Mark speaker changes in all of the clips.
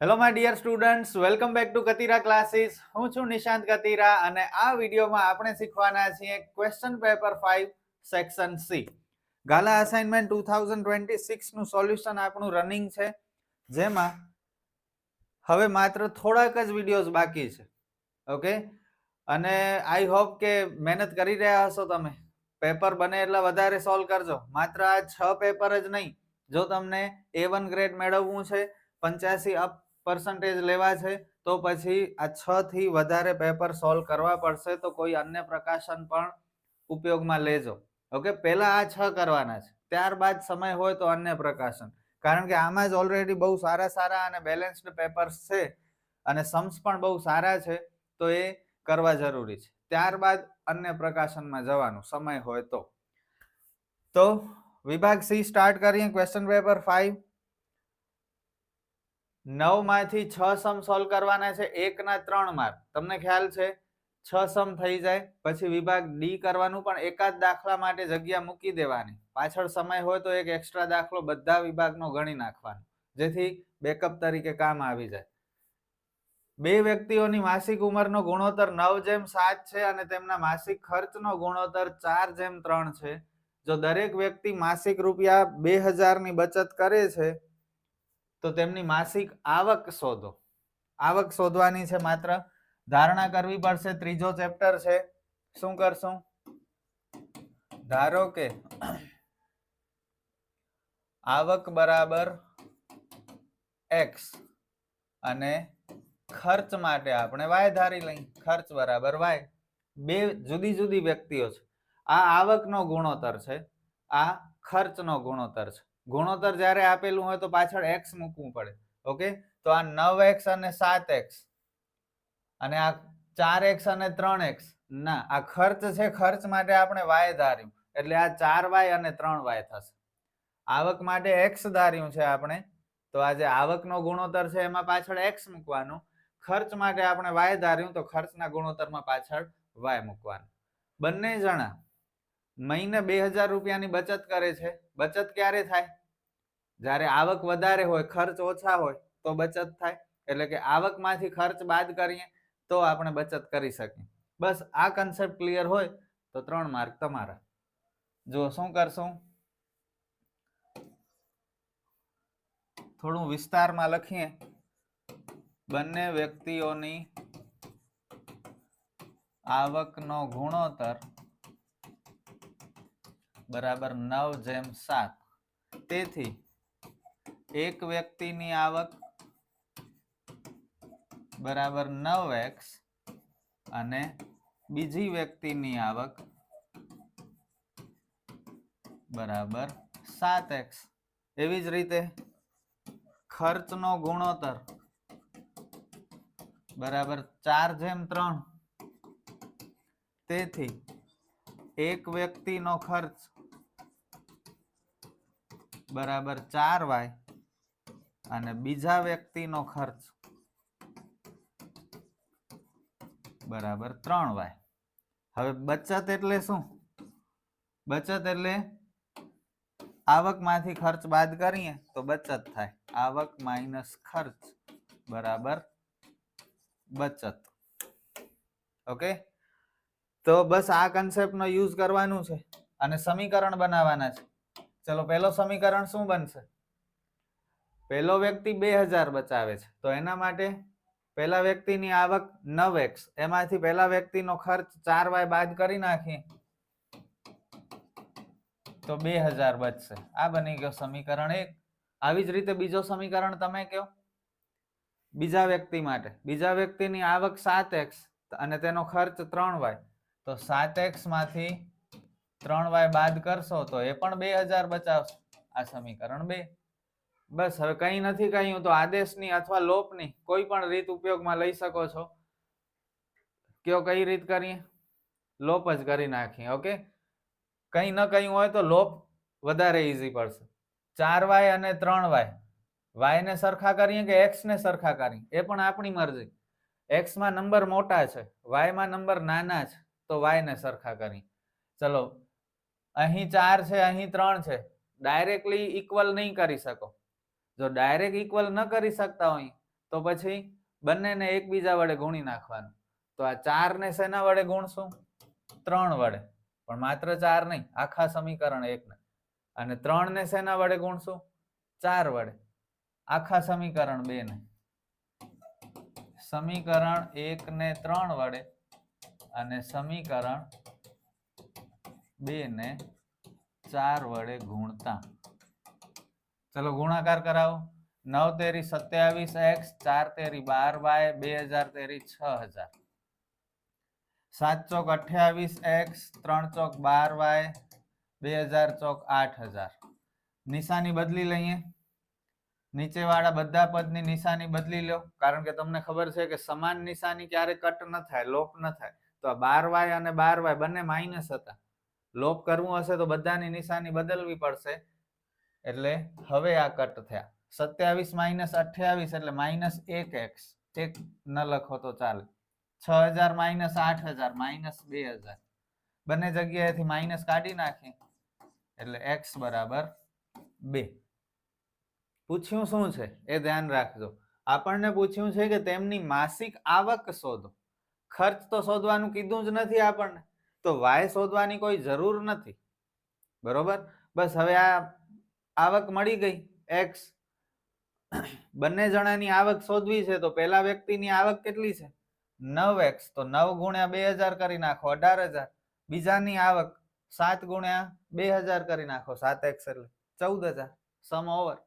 Speaker 1: Hello my dear students, welcome back to Katira classes. હું છું નિશાંત કતીરા અને આ વિડીયોમાં આપણે શીખવાના છીએ ક્વેશ્ચન પેપર 5 સેક્શન સી. ગાલા અસાઇનમેન્ટ 2026 નું સોલ્યુશન આપણું રનિંગ છે, જેમાં હવે માત્ર થોડાક જ વિડીયોઝ બાકી છે. ઓકે, અને આઈ હોપ કે મહેનત કરી રહ્યા હશો તમે. પેપર બને એટલા વધારે સોલ્વ કરજો. માત્ર આ 6 પેપર જ નહીં, જો તમને A1 ગ્રેડ મેળવવું છે, 85% લેવા છે, તો પછી આ 6 થી વધારે પેપર સોલ્વ કરવા પડશે. તો કોઈ અન્ય પ્રકાશન પણ ઉપયોગમાં લેજો. ઓકે, પહેલા આ 6 કરવાના છે, ત્યારબાદ સમય હોય તો અન્ય પ્રકાશન, કારણ કે આમાં જ ઓલરેડી બહુ સારા અને બેલેન્સ્ડ પેપર્સ છે અને સમ્સ પણ બહુ સારા છે, તો એ કરવા જરૂરી છે. ત્યારબાદ અન્ય પ્રકાશનમાં જવાનું સમય હોય તો વિભાગ સી સ્ટાર્ટ કરીએ. ક્વેશ્ચન પેપર 5 9 માંથી 6 સમ સોલ્વ કરવાના છે. 1 ના 3 માર્ક. તમને ખ્યાલ છે 6 સમ થઈ જાય પછી વિભાગ ડી કરવાનું, પણ એકાદ દાખલા માટે જગ્યા મૂકી દેવાની. પાછળ સમય હોય તો એક એક્સ્ટ્રા દાખલો બધા વિભાગનો ગણી નાખવાનો, જેથી બેકઅપ તરીકે કામ આવી જાય. બે વ્યક્તિઓની માસિક ઉંમરનો ગુણોત્તર 9:7 છે અને તેમના માસિક ખર્ચનો ગુણોત્તર 4:3 છે. જો દરેક વ્યક્તિ માસિક રૂપિયા 2000 ની બચત કરે છે, તો તેમની માસિક આવક શોધો. આવક શોધવાની છે, માત્ર ધારણા કરવી પડશે. ત્રીજો ચેપ્ટર છે. શું કરશું? ધારો કે આવક બરાબર x અને ખર્ચ માટે આપણે y ધારી લઈએ. ખર્ચ બરાબર y. બે જુદી જુદી વ્યક્તિઓ છે. આ આવકનો ગુણોત્તર છે, આ ખર્ચનો ગુણોત્તર છે. ગુણોત્તર જ્યારે આપેલું હોય તો પાછળ x મૂકવું પડે. ઓકે, તો આ 9x અને 7x અને આ 4x અને 3x ના, આ ખર્ચ છે. ખર્ચ માટે આપણે y ધાર્યું, એટલે આ 4y અને 3y થશે. આવક માટે x ધાર્યું છે આપણે, તો આ જે આવકનો ગુણોત્તર છે એમાં પાછળ x મૂકવાનું. ખર્ચ માટે આપણે y ધાર્યું, તો ખર્ચના ગુણોત્તરમાં પાછળ y મૂકવાનું. બંને જણા મહિને 2000 રૂપિયાની બચત કરે છે. બચત ક્યારે થાય? જ્યારે આવક વધારે હોય, ખર્ચ ઓછા હોય તો બચત થાય. એટલે કે આવકમાંથી ખર્ચ બાદ કરીએ તો આપણે બચત કરી શકીએ. બસ આ કન્સેપ્ટ ક્લિયર હોય તો 3 માર્ક તમારા. જો શું કરશું, થોડું વિસ્તારમાં લખીએ. બંને વ્યક્તિઓની આવકનો ગુણોત્તર બરાબર 9:7. તેથી એક વ્યક્તિની આવક બરાબર 9x અને બીજી વ્યક્તિની આવક બરાબર 7x. એવી જ રીતે ખર્ચનો ગુણોત્તર બરાબર 4:3. તેથી એક વ્યક્તિનો ખર્ચ બરાબર 4y અને બીજા વ્યક્તિનો ખર્ચ બરાબર 3y. હવે બચત એટલે શું? બચત એટલે આવકમાંથી ખર્ચ બાદ કરીએ તો બચત થાય. આવક માઇનસ ખર્ચ બરાબર બચત. ઓકે, તો બસ આ કન્સેપ્ટનો યુઝ કરવાનું છે અને સમીકરણ બનાવવાના છે. ચલો, પહેલો સમીકરણ શું બનશે? પહેલો વ્યક્તિ 2000 બચાવે છે, તો એના માટે પહેલા વ્યક્તિની આવક 9x, એમાંથી પહેલા વ્યક્તિનો ખર્ચ 4y બાદ કરી નાખીએ તો 2000 બચશે. આ બની ગયો સમીકરણ 1. આવી જ રીતે બીજો સમીકરણ તમે કહો. બીજા વ્યક્તિ માટે, બીજા વ્યક્તિની આવક 7x અને તેનો ખર્ચ 3y, તો 7x માંથી 3y બાદ કરશો તો એ પણ 2000 બચાવશે. આ સમીકરણ 2. બસ, હવે કંઈ નથી કહ્યું તો આદેશની અથવા લોપની કોઈ પણ રીત ઉપયોગમાં લઈ શકો છો. કયો કઈ રીત કરીએ? લોપ જ કરી નાખીએ. ઓકે, કંઈ ન કહ્યું હોય તો લોપ વધારે ઈઝી પડશે. 4y અને 3y, y ને સરખા કરીએ કે x ને સરખા કરીએ એ પણ આપણી મરજી. x માં નંબર મોટા છે, y માં નંબર નાના છે, તો y ને સરખા કરીએ. ચલો, અહીં 4 છે, અહીં 3 છે. ડાયરેક્ટલી ઇક્વલ નહીં કરી શકો. જો ડાયરેક્ટ ઇક્વલ ન કરી શકતા હોય તો પછી બંનેને એકબીજા વડે ગુણી નાખવાનું. તો આ 4 ને શેના વડે ગુણશું? 3 વડે. પણ માત્ર 4 નહીં, આખા સમીકરણ 1 ને. અને 3 ને શેના વડે ગુણશું? 4 વડે. આખા સમીકરણ 2 ને. સમીકરણ 1 ને 3 વડે અને સમીકરણ 2 ને 4 વડે ગુણતા. ચલો ગુણાકાર કરાવો. 9 તેરી 27x, 4 તેરી 12y, 2000 તેરી 6000. 7 ચોક 28x, 3 ચોક 12y, 2000 ચોક 8000. નિશાની બદલી લઈએ. નીચેવાળા બધા પદની નિશાની બદલી લો, કારણ કે તમને ખબર છે કે સમાન નિશાની ક્યારે કટ ન થાય, લોપ ન થાય. તો આ 12y અને 12y બંને માઇનસ હતા. લોપ કરવું હશે તો બધાની નિશાની બદલવી પડશે. એટલે હવે આ કટ થયા. 27 માઇનસ 28 એટલે માઇનસ 1x. 1 ન લખો તો ચાલે. 6000 માઇનસ 8000 માઇનસ 2000. બંને જગ્યાએથી માઇનસ કાઢી નાખી એટલે x બરાબર 2. પૂછ્યું શું છે એ ધ્યાન રાખજો. આપણને પૂછ્યું છે કે તેમની માસિક આવક શોધો. ખર્ચ તો શોધવાનું કીધું જ નથી આપણને, તો y શોધવાની કોઈ જરૂર નથી. બરોબર. બસ હવે આ આવક મળી ગઈ x. બંને જણાની આવક શોધવી છે તો પેલા વ્યક્તિની આવક કેટલી છે? 9x. તો 9 ગુણ્યા 2000 કરી નાખો 18000. બીજાની આવક 7 ગુણ્યા 2000 કરી નાખો 7x એટલે 14000. સમ ઓવર.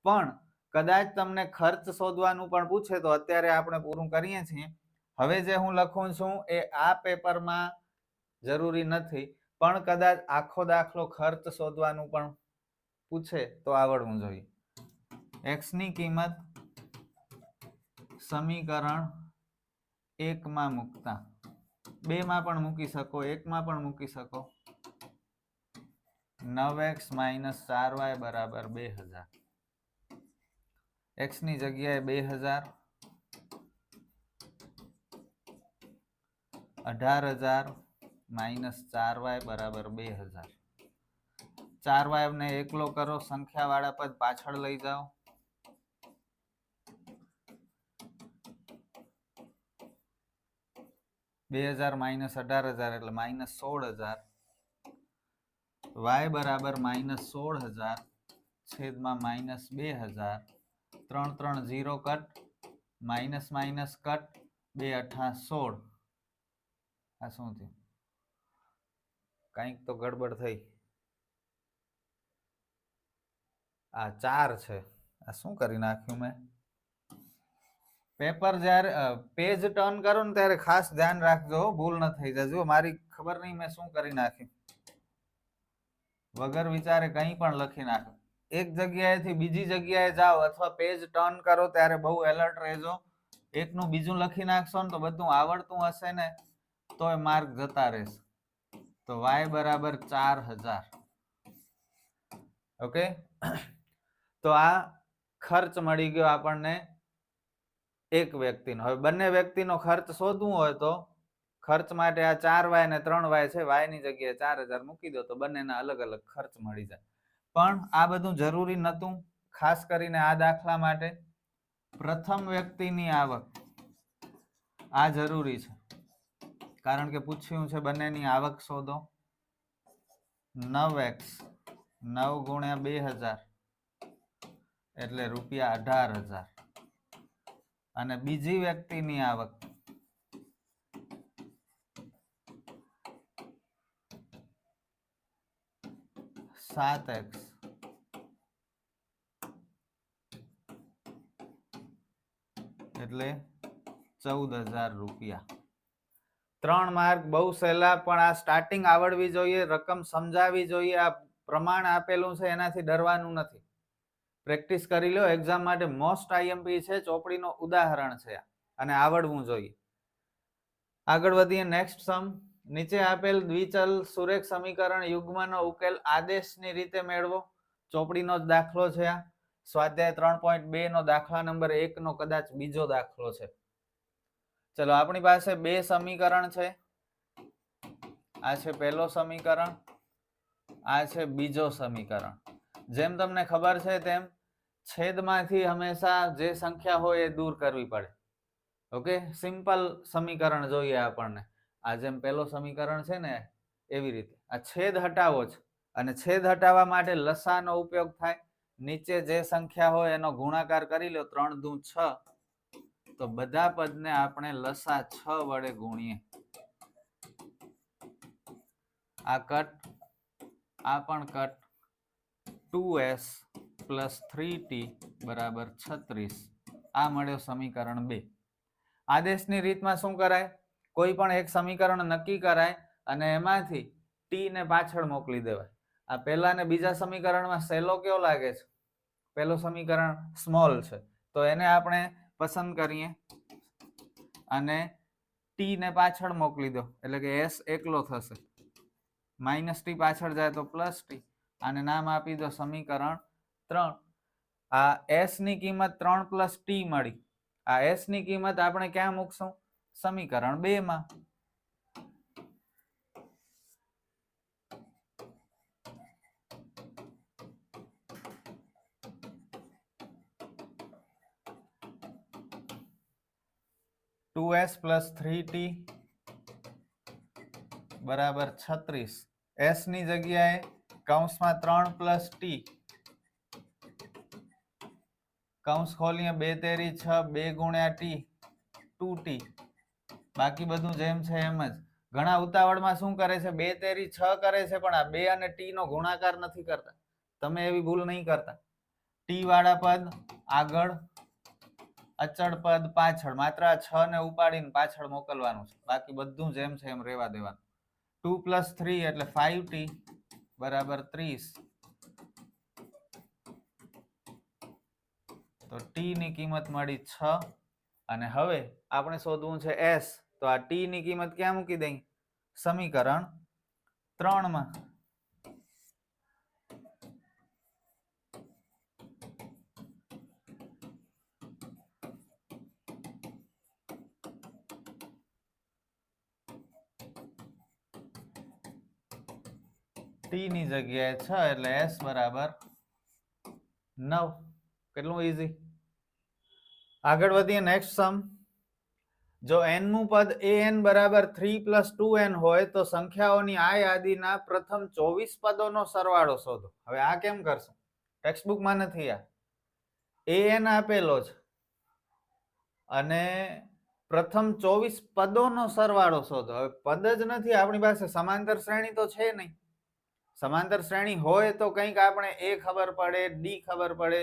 Speaker 1: પણ કદાચ તમને ખર્ચ શોધવાનું પણ પૂછે તો અત્યારે આપણે પૂરું કરીએ છીએ. હવે જે હું લખું છું એ આ પેપરમાં જરૂરી નથી, પણ કદાચ આખો દાખલો ખર્ચ શોધવાનું પણ પૂછે તો આવડવું જોઈએ. x ની કિંમત સમીકરણ 1 માં મૂકતા. 2 માં પણ મૂકી શકો, 1 માં પણ મૂકી શકો. 9x માઇનસ 4y બરાબર 2000. x ની જગ્યાએ 2000, 18000 માઇનસ 4y બરાબર 2000. 4y ને એકલો કરો, સંખ્યા વાળા પદ પાછળ લઈ જાઓ. 2000 માઇનસ 18000 એટલે માઇનસ 16000. y બરાબર માઇનસ 16000 છેદમાં minus 2000. 3 3 0 cut, minus minus cut, 2 8 16. આ શું થયું? કંઈક તો ગડબડ થઈ. આ 4 છે. આ શું કરી નાખ્યું મેં? પેપર જ્યારે પેજ ટર્ન કરો ને ત્યારે ખાસ ધ્યાન રાખજો, ભૂલ ન થઈ જાય. જો મારી ખબર નહીં મેં શું કરી નાખ્યું. વગર વિચારે કંઈ પણ લખી નાખો. એક જગ્યાએથી બીજી જગ્યાએ જાઓ અથવા પેજ ટર્ન કરો ત્યારે બહુ એલર્ટ રહેજો. એકનું બીજું લખી નાખશો ને તો બધું આવડતું હશે ને તો એ માર્ક જતા રહેશે. તો y બરાબર 4000. ઓકે. તો આ ખર્ચ મળી ગયો આપણને એક વ્યક્તિનો. હવે બંને વ્યક્તિનો ખર્ચ શોધવું હોય તો ખર્ચ માટે આ 4y અને 3y છે, y ની જગ્યાએ 4000 મૂકી દો તો બંનેના અલગ અલગ ખર્ચ મળી જાય. પણ આ બધું જરૂરી નહોતું. ખાસ કરીને આ દાખલા માટે પ્રથમ વ્યક્તિની આવક આ જરૂરી છે, કારણ કે પૂછ્યું છે બંનેની આવક શોધો. 9x 9 ગુણ્યા 2000 એટલે રૂપિયા 18000. અને બીજી વ્યક્તિની આવક 7x એટલે 14000 રૂપિયા. 3 માર્ક બહુ સહેલા, પણ આ સ્ટાર્ટિંગ આવડવી જોઈએ, રકમ સમજાવી જોઈએ. આ પ્રમાણ આપેલું છે એનાથી ડરવાનું નથી. પ્રેક્ટિસ કરી લો. એક્ઝામ માટે મોસ્ટ આઈએમપી છે, ચોપડીનો ઉદાહરણ છે અને આવડવું જોઈએ. આગળ વધીએ. નેક્સ્ટ સમ. નીચે આપેલ દ્વિચલ સુરેખ સમીકરણ યુગ્મનો ઉકેલ આદેશની રીતે મેળવો. ચોપડીનો જ દાખલો છે આ. સ્વાધ્યાય 3.2 નો દાખલા નંબર 1 નો કદાચ બીજો દાખલો છે. ચલો, આપણી પાસે બે સમીકરણ છે. આ છે પહેલો સમીકરણ, આ છે બીજો સમીકરણ. જેમ તમને ખબર છે તેમ છેદમાંથી હંમેશા જે સંખ્યા હોય એ દૂર કરવી પડે. ઓકે, સિમ્પલ સમીકરણ જોઈએ આપણને. આ જેમ પેલો સમીકરણ છે ને એવી રીતે આ છેદ હટાવો છે અને છેદ હટાવવા માટે લસાનો ઉપયોગ થાય. નીચે જે સંખ્યા હોય એનો ગુણાકાર કરી લો, 3 દુ 6, તો બધા પદને આપણે લસા 6 વડે ગુણીએ. આ કટ, આ પણ કટ. 2s + 3t બરાબર 36. આ મળ્યો સમીકરણ 2. આદેશની રીતમાં શું કરાય? કોઈ પણ એક સમીકરણ નક્કી કરાય અને એમાંથી t ને પાછળ મોકલી દેવાય. આ પહેલા ને બીજા સમીકરણમાં સહેલો કયો લાગે છે? પહેલું સમીકરણ સ્મોલ છે, તો એને આપણે પસંદ કરીએ અને t ને પાછળ મોકલી દો એટલે કે s એકલો થશે. -t પાછળ જાય તો +t. આને નામ આપી દો સમીકરણ 3. આ s ની કિંમત 3 + t મળી. આ s ની કિંમત આપણે ક્યાં મૂકશું? સમીકરણ 2 માં. (2s + 3t) બરાબર 36. s ની જગ્યાએ કૌંસમાં 3 + t, કૌંસ ખોલીએ 2 તેરી 6, 2 ગુણ્યા t 2t. બાકી બધું જેમ છે એમ જ. ઘણા ઉતાવળમાં શું કરે છે? 2 તેરી 6 કરે છે, પણ આ 2 અને t નો ગુણાકાર નથી કરતા. તમે એવી ભૂલ નહીં કરતા. t વાળા પદ આગળ, અચળ પદ પાછળ. માત્ર આ 6 ને ઉપાડીને પાછળ મોકલવાનું છે. બાકી બધું જેમ છે એમ રહેવા દેવાનું. 2 + 3 એટલે 5t બરાબર 30. તો t ની કિંમત મળી 6. અને હવે આપણે શોધવું છે s. તો આ t ની કિંમત ક્યાં મૂકી દઈ? સમીકરણ 3 માં. t ની જગ્યાએ 6 એટલે s બરાબર 9. કેટલું ઈઝી. આગળ વધીએ નેક્સ્ટ સમ. જો n નું પદ an બરાબર 3 + 2n હોય તો સંખ્યાઓની આ યાદીના પ્રથમ 24 પદોનો સરવાળો શોધો. હવે આ કેમ કરશું? ટેક્સ્ટબુકમાં નથી. આ an આપેલો છે અને પ્રથમ 24 પદોનો સરવાળો શોધો. હવે પદ જ નથી આપણી પાસે, સમાંતર શ્રેણી તો છે નહીં. સમાંતર શ્રેણી હોય તો કંઈક આપણે a ખબર પડે, d ખબર પડે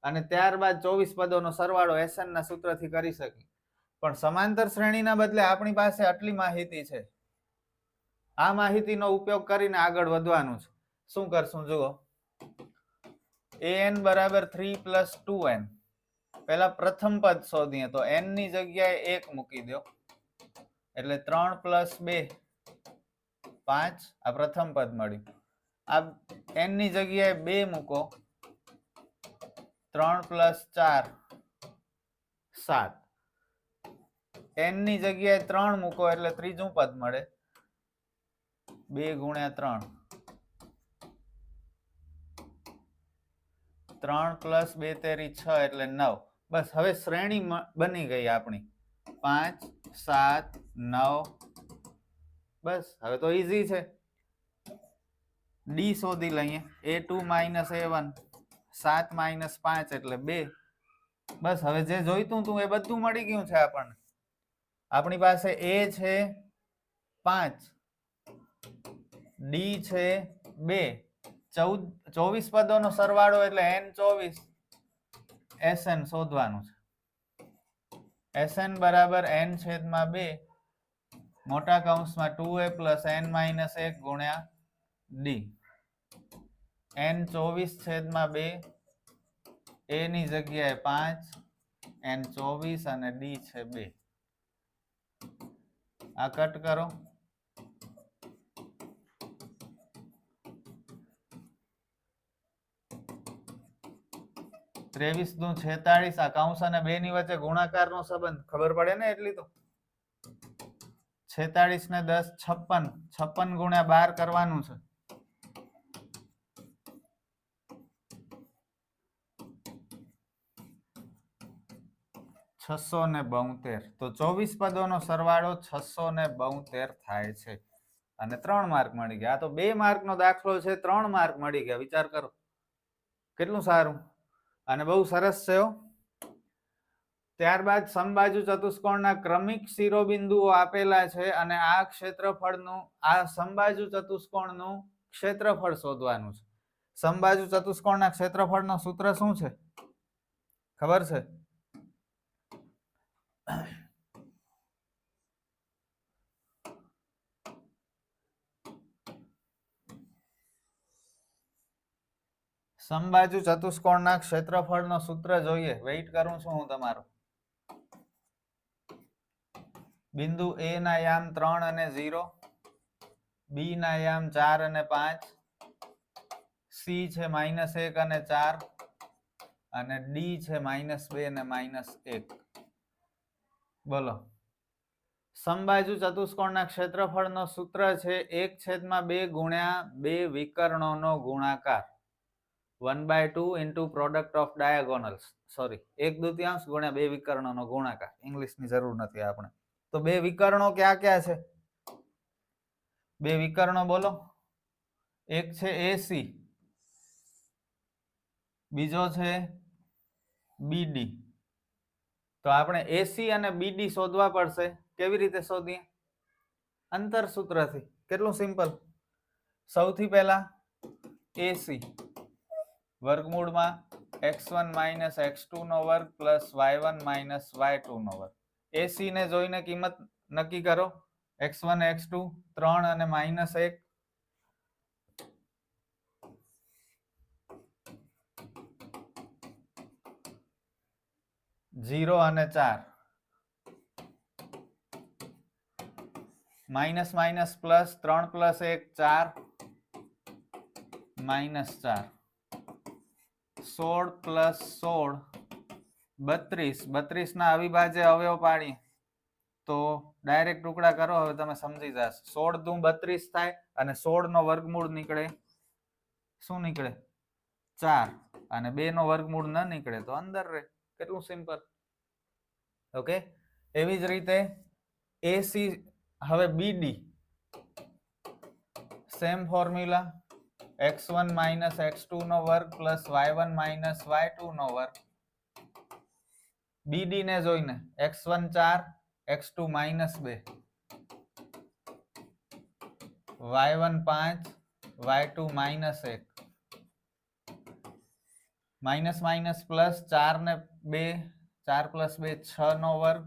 Speaker 1: અને ત્યારબાદ 24 પદોનો સરવાળો SN ના સૂત્રથી કરી શકીએ. પણ સમાંતર શ્રેણીના બદલે આપણી પાસે આટલી માહિતી છે. આ માહિતીનો ઉપયોગ કરીને આગળ વધવાનું છે. શું કરશું જુઓ. an બરાબર 3 + 2n. પહેલા પ્રથમ પદ શોધીએ તો n ની જગ્યાએ 1 મૂકી દો એટલે 3 + 2 5. આ પ્રથમ પદ મળ્યું. આ n ની જગ્યાએ 2 મૂકો, 3 + 4 7. n ની જગ્યાએ 3 મૂકો એટલે ત્રીજું પદ મળે, 2 ગુણ્યા 3. 3 + 2 તેરી 6 એટલે 9. બસ હવે શ્રેણી બની ગઈ આપણી 5 7 9. બસ હવે તો ઈઝી છે. d શોધી લઈએ. a2 - a1 7 - 5 એટલે 2. બસ હવે જે જોઈતું તું એ બધું મળી ગયું છે આપણને. આપણી પાસે a છે 5, d છે 2, 24 પદોનો સરવાળો એટલે n 24. SN શોધવાનું છે. SN બરાબર n/2 મોટા કૌંસમાં 2a + n - 1 ગુણ્યા d. n 24/2, a ની જગ્યાએ 5, n 24 અને d છે 2. આ કટ કરો. ત્રેવીસ દુ 46. આ કૌંસ અને 2 ની વચ્ચે ગુણાકારનો સંબંધ ખબર પડે ને એટલી તો. 46 ને 10 56. 56 ગુણ્યા 12 કરવાનું છે. 672 તો 24 પદોનો સરવાળો 672 થાય છે અને 3 માર્ક મળી ગયા. આ તો 2 માર્કનો દાખલો છે, 3 માર્ક મળી ગયા. વિચાર કરો કેટલું સારું અને બહુ સરસ છે. ત્યારબાદ સમબાજુ ચતુષ્કોણના ક્રમિક શિરોબિંદુઓ આપેલા છે અને આ ક્ષેત્રફળનું આ સમબાજુ ચતુષ્કોણનું ક્ષેત્રફળ શોધવાનું છે. સમબાજુ ચતુષ્કોણના ક્ષેત્રફળનું સૂત્ર શું છે ખબર છે? સમબાજુ ચતુષ્કોણના ક્ષેત્રફળનો સૂત્ર જોઈએ. વેઇટ કરું છું હું તમારો. બિંદુ A ના યામ 3 અને 0, B ના યામ 4 અને 5, C છે -1 અને 4 અને D છે -2 અને -1. બોલો. સમબાજુ ચતુષ્કોણના ક્ષેત્રફળનો સૂત્ર છે 1/2 ગુણ્યા 2 વિકર્ણોનો ગુણાકાર 1/2 into product of diagonals. Sorry, 1/2 ગુણ્યા 2 વિકર્ણોનો ગુણાકાર. ઇંગ્લિશની જરૂર નથી આપણે. તો 2 વિકર્ણો ક્યાં ક્યાં છે? 2 વિકર્ણો બોલો. એક છે AC, બીજો છે BD. તો આપણે AC અને BD શોધવા પડશે. કેવી રીતે શોધીએ? અંતર સૂત્રથી. કેટલું સિમ્પલ. સૌથી પહેલા AC વર્ગમૂળમાં x1 - x2 નો વર્ગ પ્લસ y1 - y2 નો વર્ગ. AC ને જોઈને કિંમત નક્કી કરો. x1 x2 3 અને -1, 0 અને 4, માઇનસ માઇનસ પ્લસ 3 + 1 4, -4, 16 + 16 32. 32 ના અવિભાજ્ય અવયવ પાડીએ તો ડાયરેક્ટ ટુકડા કરો. હવે તમે સમજી જશો. 16 દુ 32 થાય અને 16 નો વર્ગમૂળ નીકળે શું નીકળે? 4 અને 2 નો વર્ગમૂળ ન નીકળે તો અંદર રહે. કેટલું સિમ્પલ. ઓકે. એવી જ રીતે AC હવે BD same formula x1 - x2 નો વર્ગ પ્લસ y1 - y2 નો વર્ગ. BD ને જોઈને x1 4 x2 -2 y1 5 y2 -1 minus minus plus 4 ને 2 4 + 2 6 નો વર્ગ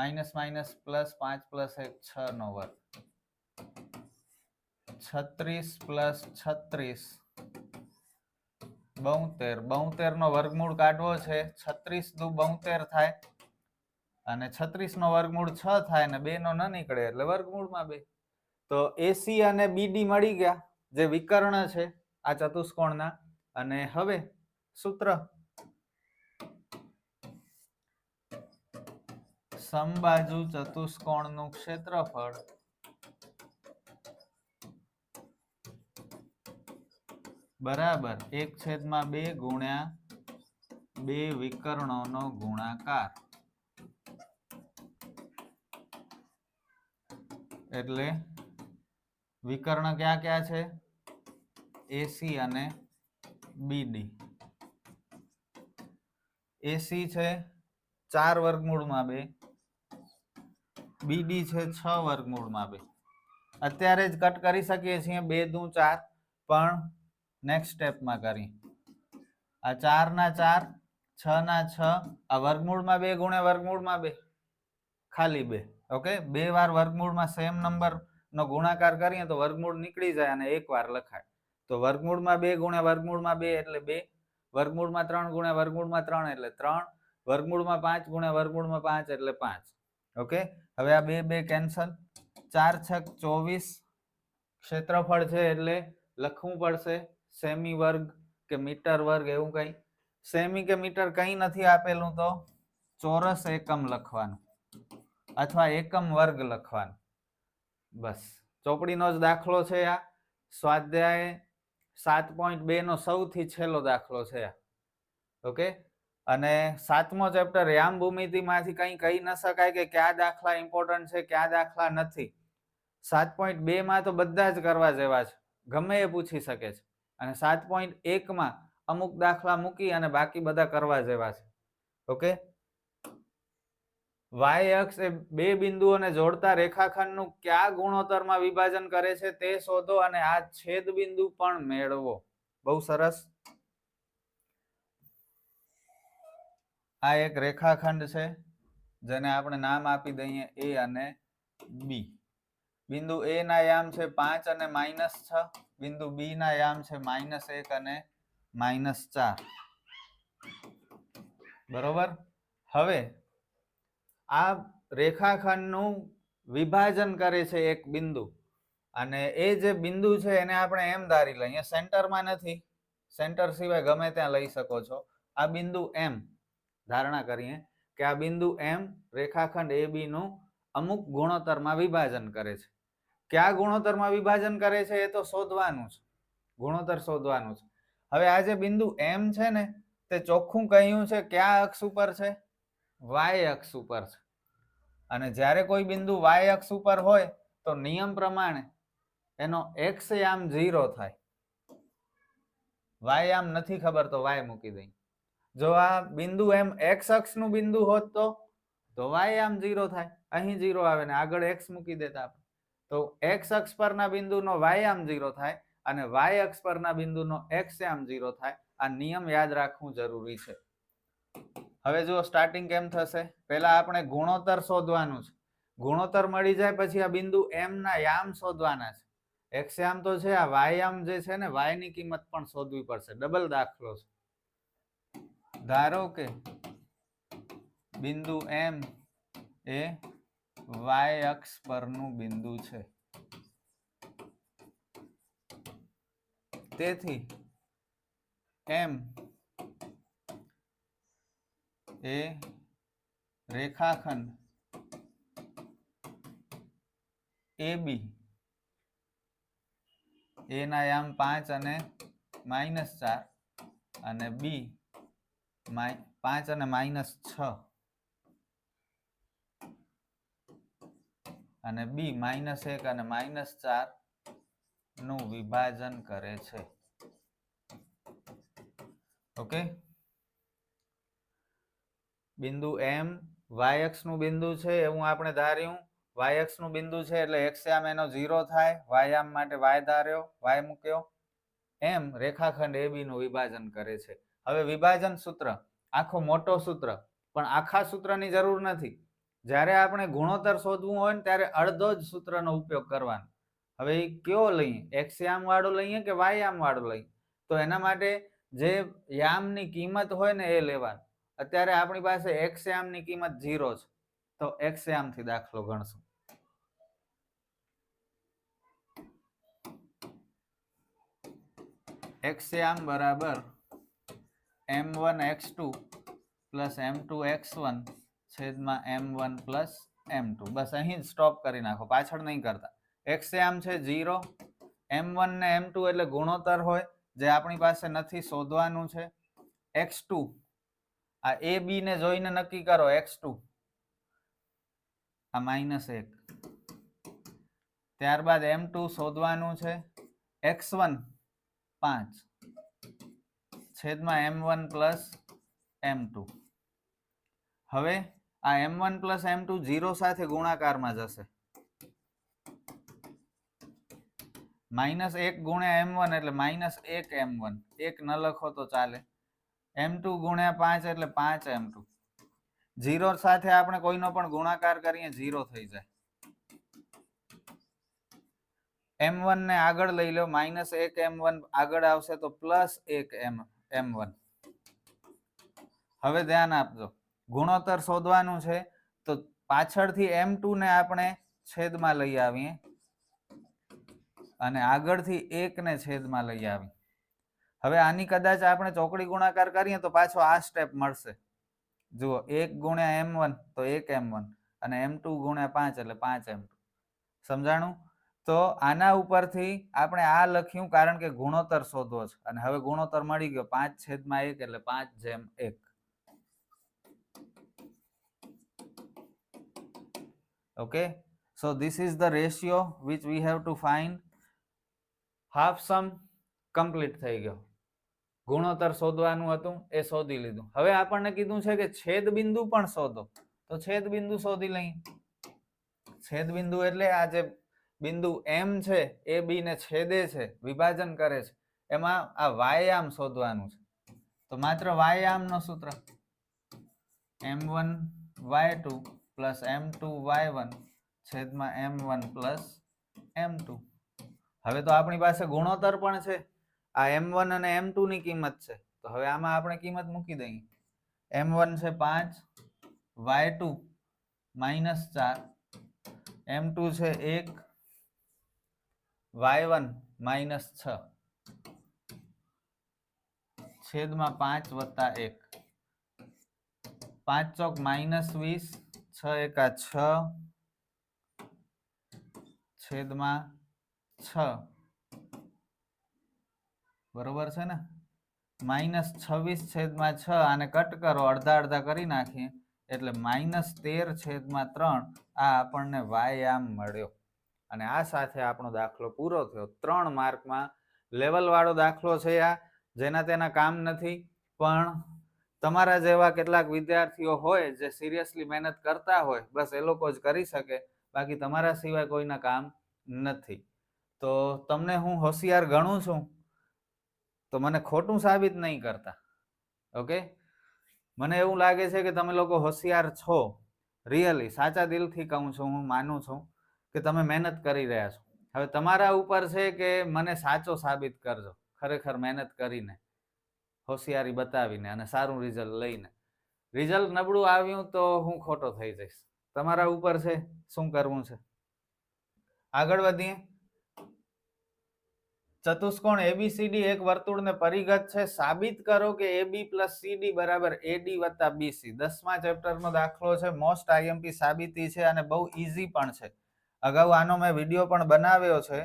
Speaker 1: માઇનસ માઇનસ પ્લસ 5 + 1 6 નો વર્ગ 36 + 36 72. 72 નો વર્ગમૂળ કાઢવો છે. 36 દુ 72 થાય અને 36 નો વર્ગમૂળ 6 થાય અને 2 નો ન નીકળે એટલે વર્ગમૂળમાં 2. તો AC અને BD મળી ગયા જે વિકર્ણ છે આ ચતુષ્કોણના. અને હવે સૂત્ર સમબાજુ ચતુષ્કોણનું ક્ષેત્રફળ બરાબર 1/2 ગુણ્યા 2 વિકર્ણોનો ગુણાકાર. એટલે વિકર્ણ ક્યાં ક્યાં છે? AC અને BD. AC છે 4 વર્ગમૂળમાં 2, BD છે 6 વર્ગમૂળમાં 2. અત્યારે જ કટ કરી શકીએ છીએ 2 દુ 4, પણ નેક્સ્ટ સ્ટેપમાં કરી. આ 4 ના 4, 6 ના 6, આ વર્ગમૂળમાં 2 ગુણ્યા વર્ગમૂળમાં 2 ખાલી 2. ઓકે. 2 વાર વર્ગમૂળમાં સેમ નંબર નો ગુણાકાર કરીએ તો વર્ગમૂળ નીકળી જાય અને એક વાર લખાય. તો વર્ગમૂળમાં 2 ગુણ્યા વર્ગમૂળમાં 2 એટલે 2, વર્ગમૂળમાં 3 ગુણ્યા વર્ગમૂળમાં 3 એટલે 3, વર્ગમૂળમાં 5 ગુણ્યા વર્ગમૂળમાં 5 એટલે 5. ઓકે. હવે આ 2 2 કેન્સલ. 4 × 6 = 24 ક્ષેત્રફળ છે એટલે લખવું પડશે સેમી વર્ગ કે મીટર વર્ગ એવું કંઈ. સેમી કે મીટર કંઈ નથી આપેલું તો ચોરસ એકમ લખવાનું અથવા એકમ વર્ગ લખવાનું. બસ ચોપડીનો જ દાખલો છે આ. સ્વાધ્યાય 7.2 નો સૌથી છેલ્લો દાખલો છે આ. ઓકે. અને 7મો ચેપ્ટર યામ ભૂમિતિમાંથી કંઈ કહી ન શકાય કે કયા દાખલા ઇમ્પોર્ટન્ટ છે કયા દાખલા નથી. 7.2 માં તો બધા જ કરવા જેવા છે, ગમે એ પૂછી શકે છે. અને 7.1 માં અમુક દાખલા મૂકી અને બાકી બધા કરવા જેવા છે. ઓકે, વાય અક્ષ એ બે બિંદુઓને જોડતા રેખાખંડનું કયા ગુણોત્તરમાં વિભાજન કરે છે તે શોધો અને આ છેદ બિંદુ પણ મેળવો. બહુ સરસ. આ એક રેખાખંડ છે જેને આપણે નામ આપી દઈએ એ અને બી. બિંદુ એ ના યામ છે 5 અને -6. બિંદુ બી ના યામ છે -1 અને -4. બરોબર. હવે આ રેખાખંડનું વિભાજન કરે છે એક બિંદુ, અને એ જે બિંદુ છે એને આપણે એમ ધારી લઈએ. અહીંયા સેન્ટરમાં નથી, સેન્ટર સિવાય ગમે ત્યાં લઈ શકો છો. આ બિંદુ એમ ધારણા કરીએ કે આ બિંદુ એમ રેખાખંડ AB નું અમુક ગુણોત્તરમાં વિભાજન કરે છે. કયા ગુણોત્તરમાં વિભાજન કરે છે એ તો શોધવાનું છે, ગુણોત્તર શોધવાનું છે. હવે આ જે બિંદુ એમ છે ને તે ચોખ્ખું કહ્યું છે કયા અક્ષ ઉપર છે? વાય અક્ષ ઉપર છે. અને જ્યારે કોઈ બિંદુ વાય અક્ષ ઉપર હોય તો નિયમ પ્રમાણે એનો એક્સ યામ 0 થાય. વાય યામ નથી ખબર તો વાય મૂકી દઈ. જો આ બિંદુ એમ એક્સ અક્ષનું બિંદુ હોત તો વાય યામ 0 થાય, અહીં 0 આવે ને આગળ એક્સ મૂકી દેતા આપણે. તો એક્સ અક્ષ પરના બિંદુનો વાય યામ 0 થાય અને વાય અક્ષ પરના બિંદુનો એક્સ યામ 0 થાય. આ નિયમ યાદ રાખવું જરૂરી છે. હવે જો સ્ટાર્ટિંગ કેમ થશે, પહેલા આપણે ગુણોત્તર શોધવાનું છે. ગુણોત્તર મળી જાય પછી આ બિંદુ એમ ના યામ શોધવાના છે. એક્સ યામ તો છે, આ વાય યામ જે છે ને વાય ની કિંમત પણ શોધવી પડશે. ડબલ દાખલો છે. ધારો કે બિંદુ એમ એ વાય અક્ષ પરનું બિંદુ છે, તેથી એમ એ રેખાખંડ AB એ ના યામ 5 અને -4 અને બી 5 અને -6 અને બી -1 અને -4 નું વિભાજન કરે છે. ઓકે, બિંદુ એમ વાય અક્ષ નું બિંદુ છે એવું આપણે ધાર્યું. વાય અક્ષ નું બિંદુ છે એટલે એક્સ યામ એનો 0 થાય. વાય યામ માટે વાય ધાર્યો, વાય મૂક્યો. એમ રેખાખંડ AB નું વિભાજન કરે છે. હવે વિભાજન સૂત્ર આખો મોટો સૂત્ર, પણ આખા સૂત્રની જરૂર નથી. જ્યારે આપણે ગુણોત્તર શોધવું હોય ને ત્યારે અડધો જ સૂત્રનો ઉપયોગ કરવાનો. હવે એ કયો લઈએ, એક્સ યામ વાળું લઈએ કે વાય યામ વાળું લઈએ? તો એના માટે જે યામની કિંમત હોય ને એ લેવાનું. અત્યારે આપણી પાસે એક્સ યામની કિંમત 0 છે તો એક્સ યામથી દાખલો ગણશું. એક્સ યામ બરાબર m1 x2 plus m2 x1 છેદમાં m1 પ્લસ m2. બસ અહીં જ સ્ટોપ કરી નાખો, પાછળ નહીં કરતા. એક્સ યામ છે 0, m1 ને m2 એટલે ગુણોત્તર હોય જે આપણી પાસે નથી, શોધવાનું છે. x2 આ a b ને જોઈને નક્કી કરો, x2 આ -1. ત્યારબાદ m2 શોધવાનું છે, x1 5 છેદમાં m1 પ્લસ m2. હવે આ m1 પ્લસ m2 0 સાથે ગુણાકારમાં જશે. -1 ગુણ્યા m1 એટલે -1 m1, 1 ન લખો તો ચાલે. m2 ગુણ્યા 5 એટલે 5 m2. 0 સાથે આપણે કોઈનો પણ ગુણાકાર કરીએ 0 થઈ જાય. m1 ને આગળ લઈ લો, -1 m1 આગળ આવશે તો +1 m1. હવે ધ્યાન આપજો, ગુણોત્તર શોધવાનું છે તો પાછળથી m2 ને આપણે છેદમાં લઈ આવીએ અને આગળથી 1 ને છેદમાં લઈ આવીએ. હવે આની કદાચ આપણે ચોકડી ગુણાકાર કરીએ તો પાછો આ સ્ટેપ મળશે. જુઓ, 1 ગુણ્યા m1 તો 1 m1 અને m2 ગુણ્યા 5 એટલે 5 m2. સમજાણું? તો આના ઉપરથી આપણે આ લખ્યું કારણ કે ગુણોત્તર શોધવો છે. અને હવે ગુણોત્તર મળી ગયો, 5/1 એટલે 5/1. Okay, so this is the ratio which we have to find. Half sum complete થઈ ગયો. ગુણોત્તર શોધવાનું હતું એ શોધી લીધું. હવે આપણને કીધું છે કે છેદ બિંદુ પણ શોધો, તો છેદ બિંદુ શોધી લઈએ. છેદ બિંદુ એટલે આ જે બિંદુ એમ છે એ બી ને છેદે છે, વિભાજન કરે છે, એમાં આ વાયામ શોધવાનું છે. તો માત્ર વાયામનો સૂત્ર m1 y2 plus m2 y1 છેદમાં m1 પ્લસ m2. હવે તો આપણી પાસે ગુણોત્તર પણ છે, આ m1 અને m2 ની કિંમત છે, તો હવે આમાં આપણે કિંમત મૂકી દઈએ. m1 છે 5, y2 -4, m2 છે 1, y1 -6 છેદમાં 5 વત્તા 1. 5 ચોક -20, 6 એકા 6 છેદમાં 6 બરોબર છે ને. -26 છેદમાં 6 આને કટ કરો, અડધા અડધા કરી નાખીએ એટલે -13 છેદમાં 3 આ આપણને વાયામ મળ્યો. અને આ સાથે આપણો દાખલો પૂરો થયો. 3 માર્કમાં લેવલ વાળો દાખલો છે આ, જેના તેના કામ નથી, પણ તમારા જેવા કેટલાક વિદ્યાર્થીઓ હોય જે સિરિયસલી મહેનત કરતા હોય, બસ એ લોકો જ કરી શકે, બાકી તમારા સિવાય કોઈના કામ નથી. તો તમને હું હોશિયાર ગણું છું, તો મને ખોટું સાબિત નહીં કરતા. ઓકે, મને એવું લાગે છે કે તમે લોકો હોશિયાર છો, રિયલી સાચા દિલથી કહું છું, હું માનું છું કે તમે મહેનત કરી રહ્યા છો. હવે તમારા ઉપર છે કે મને સાચો સાબિત કરજો, ખરેખર મહેનત કરીને, હોશિયારી બતાવીને અને સારું રિઝલ્ટ લઈને. રિઝલ્ટ નબળું આવ્યું તો હું ખોટો થઈ જઈશ. તમારા ઉપર છે શું કરવું છે. આગળ વધીએ. ચતુષ્કોણ એબીસીડી એક વર્તુળને પરિગત છે. સાબિત કરો કે AB પ્લસ CD બરાબર AD વત્તા BC. 10મા ચેપ્ટરનો દાખલો છે. મોસ્ટ આઈએમપી સાબિતી છે અને બહુ ઈઝી પણ છે. અગાઉ આનો મેં વિડીયો પણ બનાવ્યો છે,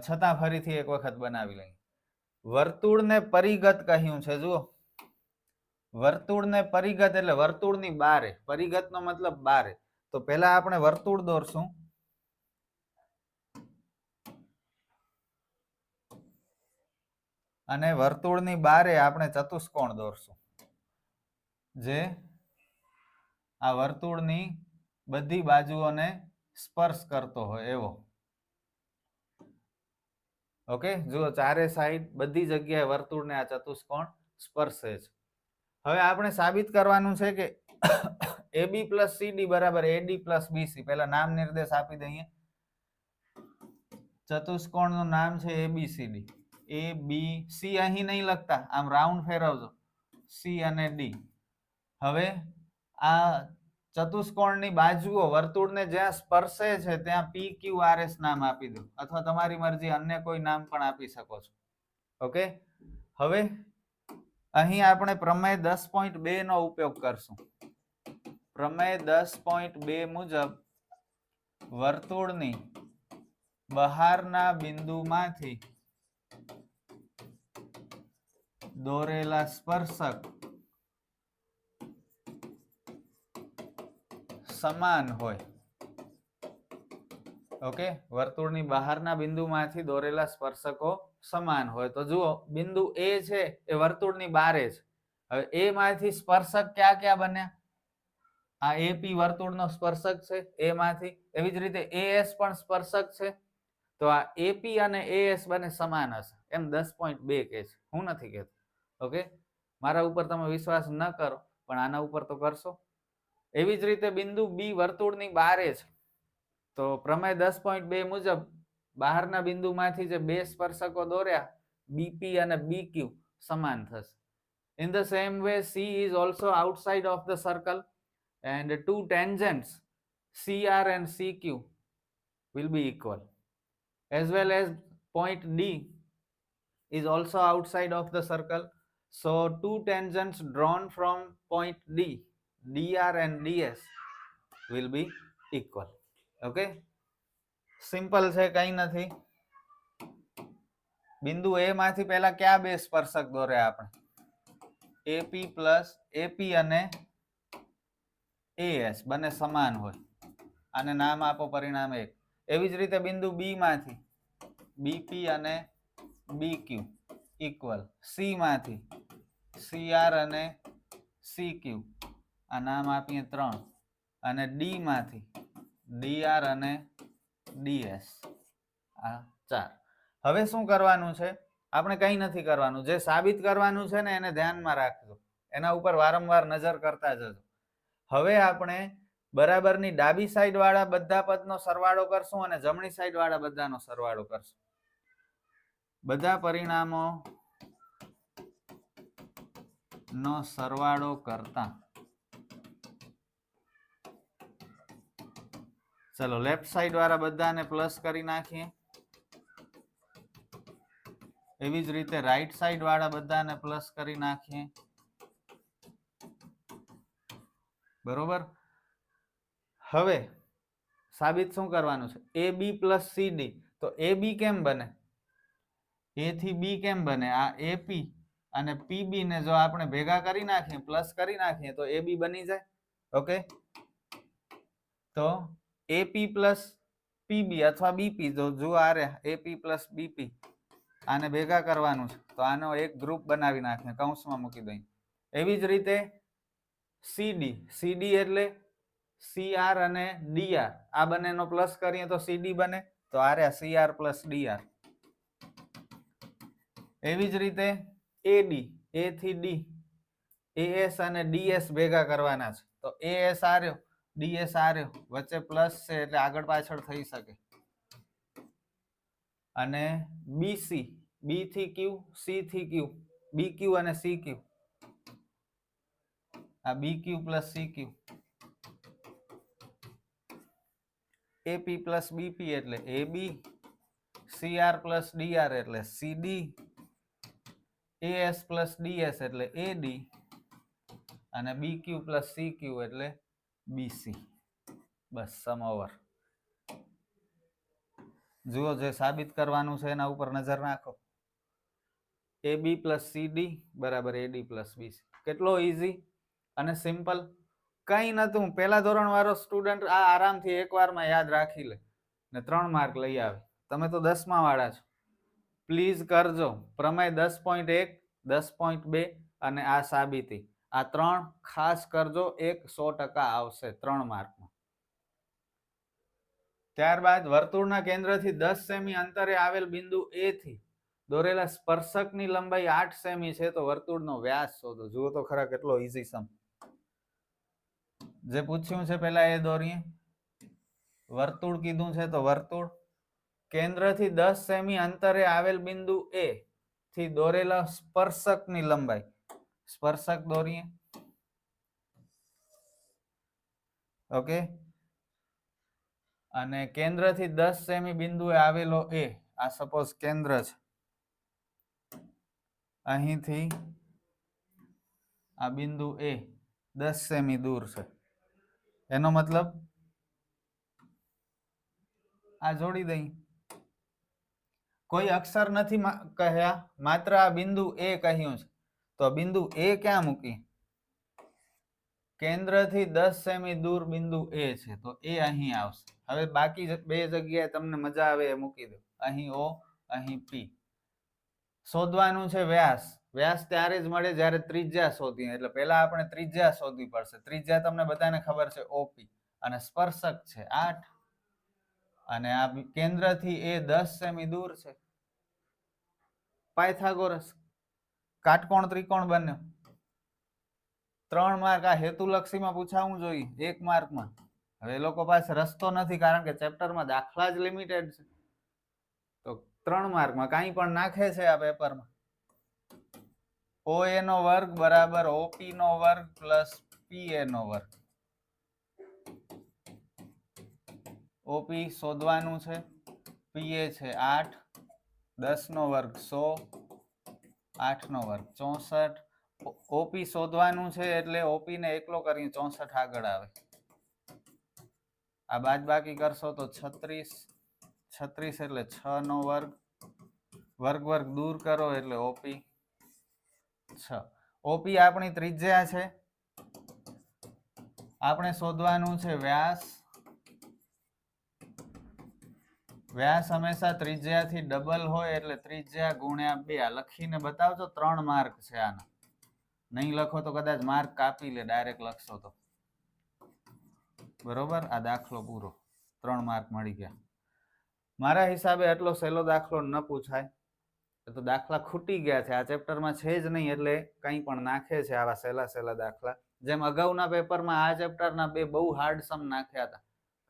Speaker 1: છતાં ફરીથી એક વખત બનાવી લઈએ. વર્તુળને પરિગત કહ્યું છે. જુઓ, વર્તુળને પરિગત એટલે વર્તુળની બારે. પરિગતનો મતલબ બારે. તો પહેલા આપણે વર્તુળ દોરશું. અને વર્તુળની બારે આપણે ચતુષ્કોણ દોરશું, જે આ વર્તુળની બધી બાજુઓને સ્પર્શ કરતો હોય એવો. ઓકે, જુઓ ચારે સાઈડ બધી જગ્યાએ વર્તુળને આ ચતુષ્કોણ સ્પર્શે છે. હવે આપણે સાબિત કરવાનું છે કે AB પ્લસ CD બરાબર AD પ્લસ BC. પહેલા નામ નિર્દેશ આપી દઈએ. ચતુષ્કોણનું નામ છે ABCD. ABC અહીં નહીં લખતા, આમ રાઉન્ડ ફેરવજો, C અને D. હવે આ ચતુષ્કોણની બાજુઓ વર્તુળને જ્યાં સ્પર્શે છે ત્યાં PQRS નામ આપી દો, અથવા તમારી મરજી અન્ય કોઈ નામ પણ આપી શકો છો. ઓકે, હવે અહીં આપણે પ્રમેય 10.2 નો ઉપયોગ કરશું. પ્રમેય 10.2 મુજબ વર્તુળની બહારના બિંદુમાંથી દોરેલા સ્પર્શક સમાન હોય. ઓકે, વર્તુળની બહારના બિંદુમાંથી દોરેલા સ્પર્શકો સમાન હોય. તો જુઓ, બિંદુ A છે એ વર્તુળની બારે છે. હવે A માંથી સ્પર્શક ક્યાં ક્યાં બન્યા? આ AP વર્તુળનો સ્પર્શક છે A માંથી. એવી જ રીતે AS પણ સ્પર્શક છે. તો આ AP અને AS બંને સમાન હશે, એમ 10.2 કહે છે, હું નથી કહેતો. ઓકે, મારા ઉપર તમે વિશ્વાસ ન કરો, પણ આના ઉપર તો કરશો. એવી જ રીતે બિંદુ B વર્તુળની બારે છે. તો પ્રમેય 10.2 મુજબ બહારના બિંદુમાંથી જે બે સ્પર્શકો દોર્યા BP અને BQ સમાન થશે. In the same way, C is also outside of the circle and two tangents CR and CQ will be equal. As well as point D is also outside of the circle. So two tangents drawn from point D, DR and DS will be equal. Okay, simple છે, કઈ નથી. બિંદુ A માંથી પહેલા ક્યાં બે સ્પર્શક દોર્યા આપણે? AP પ્લસ AP અને AS બંને સમાન હોય. આને નામ આપો પરિણામ 1. એવી જ રીતે બિંદુ બી માંથી બીપી અને બીક્યુ ઇક્વલ સી માંથી સીઆર અને સીક્યુ આ નામ આપીએ 3 અને ડી માંથી ડીઆર અને ડીએસ આ 4. હવે શું કરવાનું છે? આપણે કંઈ નથી કરવાનું. જે સાબિત કરવાનું છે ને એને ધ્યાનમાં રાખજો, એના ઉપર વારંવાર નજર કરતા જજો. હવે આપણે બરાબરની ડાબી સાઈડ વાળા બધા પદનો સરવાળો કરશું અને જમણી સાઈડ વાળા બધાનો સરવાળો કરશું. બધા પરિણામો નો સરવાળો કરતા ચલો લેફ્ટ સાઈડ વાળા બધાને પ્લસ કરી નાખીએ. એવી જ રીતે રાઈટ સાઈડ વાળા બધાને પ્લસ કરી નાખીએ. બરોબર. હવે સાબિત શું કરવાનું છે? એ બી પ્લસ સી ડી. તો એ બી કેમ બને? એ થી બી કેમ બને? આ એપી અને પીબી ને જો આપણે ભેગા કરી નાખીએ, પ્લસ કરી નાખીએ તો એ બી બની જાય. ઓકે, તો એપી પ્લસ પીબી અથવા બીપી, તો જો આ રે એપી પ્લસ બીપી, આને ભેગા કરવાનું છે તો આનો એક ગ્રુપ બનાવી નાખીએ, કૌંસમાં મૂકી દઈએ. એવી જ રીતે સીડી, સીડી એટલે સીઆર અને ડીઆર, આ બંનેનો પ્લસ કરીએ તો સીડી બને, તો આ રહ્યા સીઆર પ્લસ ડીઆર. એવી જ રીતે એડી, એ થી ડી, એએસ અને ડીએસ ભેગા કરવાના છે તો એએસ આર્યો, ડીએસ આર્યો, વચ્ચે પ્લસ છે એટલે આગળ પાછળ થઈ શકે. અને બીસી, બી થી ક્યુ, સી થી ક્યુ, બી ક્યુ અને સી ક્યુ, આ B Q plus C Q. AP plus BP એટલે એબી, સીઆર પ્લસ ડીઆર એટલે સીડી, એએસ પ્લસ ડીએસ એટલે એડી અને બીક્યુ પ્લસ સીક્યુ એટલે બીસી. બસ, સમ ઓવર. જુઓ, જે સાબિત કરવાનું છે એના ઉપર નજર નાખો. એ બી પ્લસ સીડી બરાબર એડી પ્લસ બીસી. કેટલો ઈઝી અને સિમ્પલ. કઈ નતું, પહેલા ધોરણ વાળો સ્ટુડન્ટ આ આરામથી એક વારમાં યાદ રાખી લે ને 3 માર્ક લઈ આવે. તમે તો 10મા વાળા છો. પ્લીઝ કરજો. પ્રમેય 10.1, 10.2 અને આ સાબિતી, આ 3 ખાસ કરજો. 100% આવશે 3 માર્કમાં. ત્યારબાદ વર્તુળના કેન્દ્રથી 10 સેમી અંતરે આવેલ બિંદુ એ થી દોરેલા સ્પર્શકની લંબાઈ 8 સેમી છે તો વર્તુળનો વ્યાસ શોધો. જુઓ તો ખરા કેટલો ઈઝી સમ. જે પૂછ્યું છે પહેલા એ દોરીએ. વર્તુળ કીધું છે તો વર્તુળ કેન્દ્રથી 10 સેમી અંતરે આવેલ બિંદુ એ થી દોરેલા સ્પર્શકની લંબાઈ, સ્પર્શક દોરીએ. ઓકે, અને કેન્દ્રથી 10 સેમી બિંદુએ આવેલો એ, આ સપોઝ કેન્દ્ર છે, અહીંથી આ બિંદુ એ 10 સેમી દૂર છે. એનો મતલબ આ જોડી દઈ. કોઈ અક્ષર નથી કહ્યા, માત્ર આ બિંદુ એ કહ્યું છે તો બિંદુ એ ક્યાં મૂકી? કેન્દ્રથી 10 સેમી દૂર બિંદુ એ છે તો એ અહીં આવશે. હવે બાકી બે જગ્યાએ તમને મજા આવે એ મૂકી દો. અહીં ઓ, અહીં પી. શોધવાનું છે વ્યાસ. વ્યાસ ત્યારે જ મળે જ્યારે ત્રિજ્યા શોધીએ. એટલે પહેલા આપણે ત્રિજ્યા શોધવી પડશે. ત્રિજ્યા તમને બધાને ખબર છે ઓપી, અને સ્પર્શક છે 8, અને આ કેન્દ્રથી એ 10 સેમી દૂર છે. પાયથાગોરસ, કાટકોણ ત્રિકોણ બન્યો. 3 માર્ક. આ હેતુલક્ષીમાં પૂછાવું જોઈએ 1 માર્કમાં. હવે એ લોકો પાસે રસ્તો નથી કારણ કે ચેપ્ટરમાં દાખલા જ લિમિટેડ છે. તો 3 માર્કમાં કાંઈ પણ નાખે છે આ પેપરમાં. OA નો વર્ગ બરાબર OP નો વર્ગ પ્લસ PA નો વર્ગ. OP શોધવાનું છે, PA છે 8, 10 નો વર્ગ 100, 8 નો વર્ગ 64. OP શોધવાનું છે એટલે OP ને એકલો કરી 64 આગળ આવે. આ બાદ બાકી કરશો તો 36, 36 એટલે 6 નો વર્ગ, વર્ગ વર્ગ દૂર કરો એટલે OP 6. OP આપણી ત્રિજ્યા છે. આપણે શોધવાનું છે વ્યાસ. વ્યાસ હંમેશા ત્રિજ્યાથી ડબલ હોય એટલે ત્રિજ્યા ગુણ્યા 2. આ લખીને બતાવજો, 3 માર્ક છે આના. નહીં લખો તો કદાચ માર્ક કાપી લે, ડાયરેક્ટ લખશો તો. બરોબર, આ દાખલો પૂરો, 3 માર્ક મળી ગયા. મારા હિસાબે એટલો સહેલો દાખલો ન પૂછાય, તો દાખલા ખૂટી ગયા છે. આ ચેપ્ટરમાં છે જ નહીં એટલે કંઈ પણ નાખે છે આવા સહેલા દાખલા. જેમ અગાઉના પેપરમાં આ ચેપ્ટરના 2 બહુ હાર્ડ સમ નાખ્યા હતા,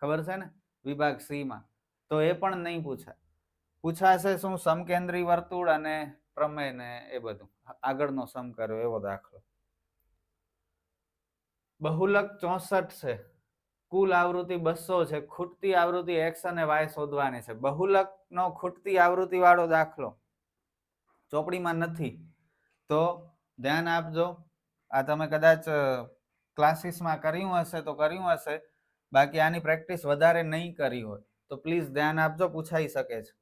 Speaker 1: ખબર છે ને, વિભાગ સી માં. તો એ પણ નહીં પૂછાય. પૂછાશે શું? સમકેન્દ્રી વર્તુળ અને પ્રમેય ને એ બધું આગળનો સમ કર્યો એવો દાખલો. બહુલક 64 છે, કુલ આવૃત્તિ 200 છે, ખૂટતી આવૃત્તિ x અને y શોધવાની છે. બહુલક નો ખૂટતી આવૃત્તિ વાળો દાખલો ચોપડીમાં નથી, તો ધ્યાન આપજો. આ તમે કદાચ ક્લાસીસમાં કર્યું હશે તો કર્યું હશે, બાકી આની પ્રેક્ટિસ વધારે નહીં કરી હોય તો પ્લીઝ ધ્યાન આપજો, પૂછાઈ શકે છે.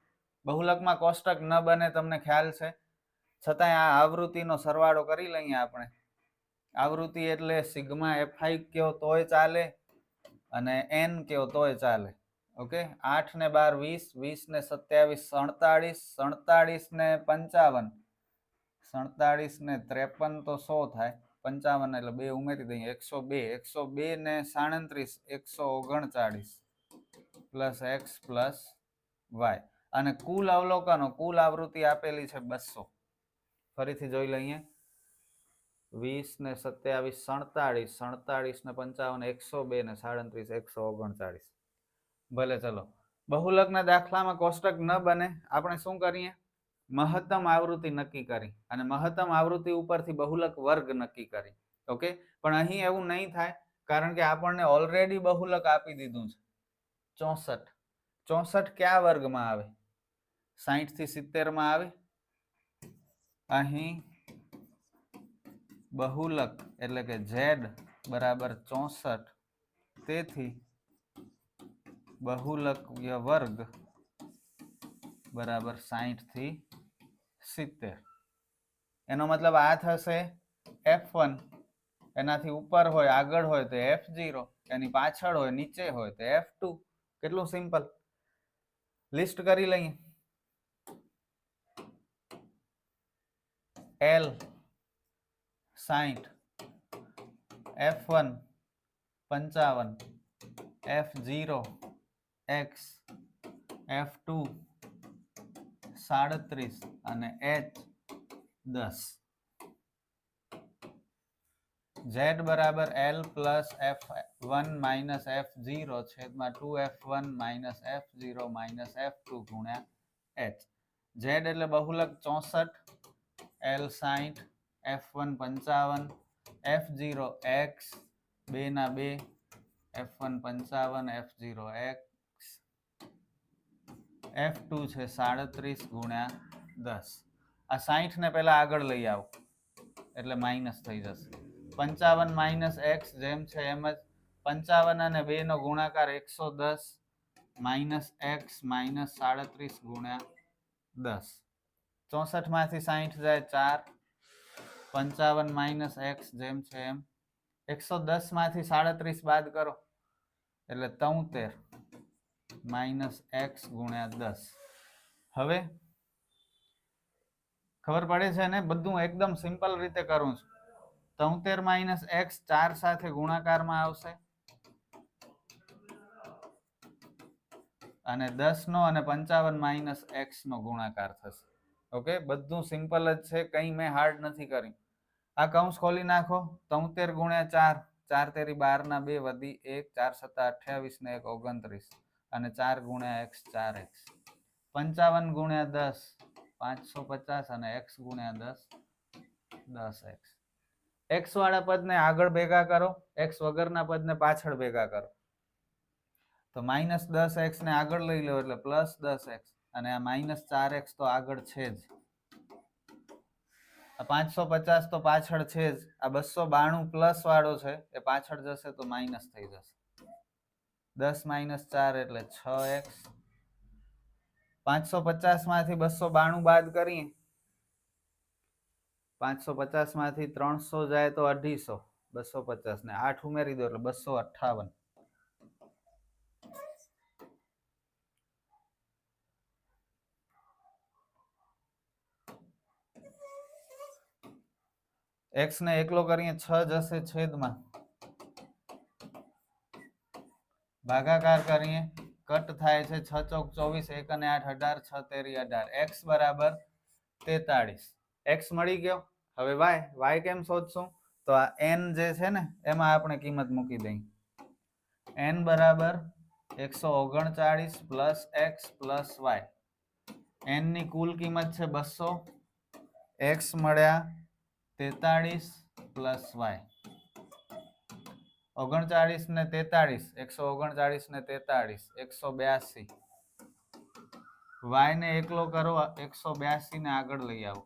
Speaker 1: બહુલકમાં કોષ્ટક ન બને તમને ખ્યાલ છે, છતાંય આ આવૃત્તિનો સરવાળો કરી લઈએ આપણે. આવૃત્તિ એટલે સિગ્મા fi કયો તોય ચાલે અને n કયો તોય ચાલે. ઓકે, 8 ને 12 20, 20 ને 27 47, 47 ને 55, 47 ને 53 તો 100 થાય, 55 એટલે 2 ઉમેરી દઈએ, 102, 102 ને 37 139 પ્લસ x પ્લસ y. અને કુલ અવલોકનો, કુલ આવૃત્તિ આપેલી છે 200. ફરીથી જોઈ લઈએ, 20 ને 27 47, 47 ને 55 102 ને 37 139. ભલે, ચલો. બહુલકના દાખલામાં કોષ્ટક ન બને, આપણે શું કરીએ? મહત્તમ આવૃત્તિ નક્કી કરી અને મહત્તમ આવૃત્તિ ઉપરથી બહુલક વર્ગ નક્કી કરી. ઓકે, પણ અહીં એવું નહીં થાય, કારણ કે આપણને ઓલરેડી બહુલક આપી દીધું છે 64. 64 કયા વર્ગમાં આવે? 60 થી 70 માં આવે. અહીં બહુલક એટલે કે z બરાબર 64, તેથી બહુલકીય વર્ગ બરાબર 60 થી 70. એનો મતલબ આ થશે f1, એનાથી ઉપર હોય આગળ હોય તો f0, એની પાછળ હોય નીચે હોય તો f2. કેટલું સિમ્પલ. લિસ્ટ કરી લઈએ. L 60, f1 55, f0 x, f2 37 અને h 10. z બરાબર L plus f1 minus f0 છેદમાં 2f1 minus f0 minus f2 ગુણ્યા h. z એટલે બહુલક 64, L 60, f1 55, f0 x 2 ના 2, f1 55, f0 x, f2 છે 37 ગુણ્યા 10. આ 60 ને પહેલા આગળ લઈ આવો એટલે માઇનસ થઈ જશે. 55 માઇનસ x જેમ છે એમ જ. 55 અને 2 નો ગુણાકાર 110 માઇનસ x માઇનસ 37 ગુણ્યા 10. 64 માંથી 60 જાય 4, 55 માઇનસ x જેમ છે એમ. 110 માંથી 37 બાદ કરો એટલે 73 માઇનસ x ગુણ્યા 10. હવે ખબર પડે છે ને, બધું એકદમ સિમ્પલ રીતે કરું છું. 73 માઇનસ x 4 સાથે ગુણાકારમાં આવશે અને 10 નો અને 55 માઇનસ x નો ગુણાકાર થશે. ઓકે, બધું સિમ્પલ જ છે, કંઈ મેં હાર્ડ નથી કર્યું. આ કૌંસ ખોલી નાખો. 73 ગુણ્યા 4, 4 તેરી 12 ના 2 વધી 1, 4 સત્તા 28 ને 1 29 અને 4 ગુણ્યા x 4x. 55 ગુણ્યા 10 550 અને x ગુણ્યા 10 10x. x વાળા પદને આગળ ભેગા કરો, x વગરના પદને પાછળ ભેગા કરો. તો માઇનસ 10x ને આગળ લઈ લો એટલે પ્લસ 10x અને આ માઇનસ 4x તો આગળ છે જ. આ 550 તો પાછળ છે જ. આ 292 પ્લસ વાળો છે એ પાછળ જશે તો માઇનસ થઈ જશે. 10 માઇનસ 4 એટલે 6x. 550 માંથી 292 બાદ કરીએ, 550 માંથી 300 જાય તો 250, 250 ને 8 ઉમેરી દો એટલે 258. x ને એકલો કરીએ 6 જશે છેદમાં, ભાગાકાર કરીએ કટ થાય છે 6 ચોક 24, 1 અને 8 18, 6 તેરી 18, x બરાબર 43. x મળી ગયો. હવે y કેમ શોધશું? તો આ n જે છે ને એમાં આપણે કિંમત મૂકી દઈએ. n બરાબર 139 plus x plus y. n ની કુલ કિંમત છે 200, x મળ્યા 43 પ્લસ y. 39 ને 43, 139 ને 43, 182. y ને એકલો કરો, 182 ને આગળ લઈ આવો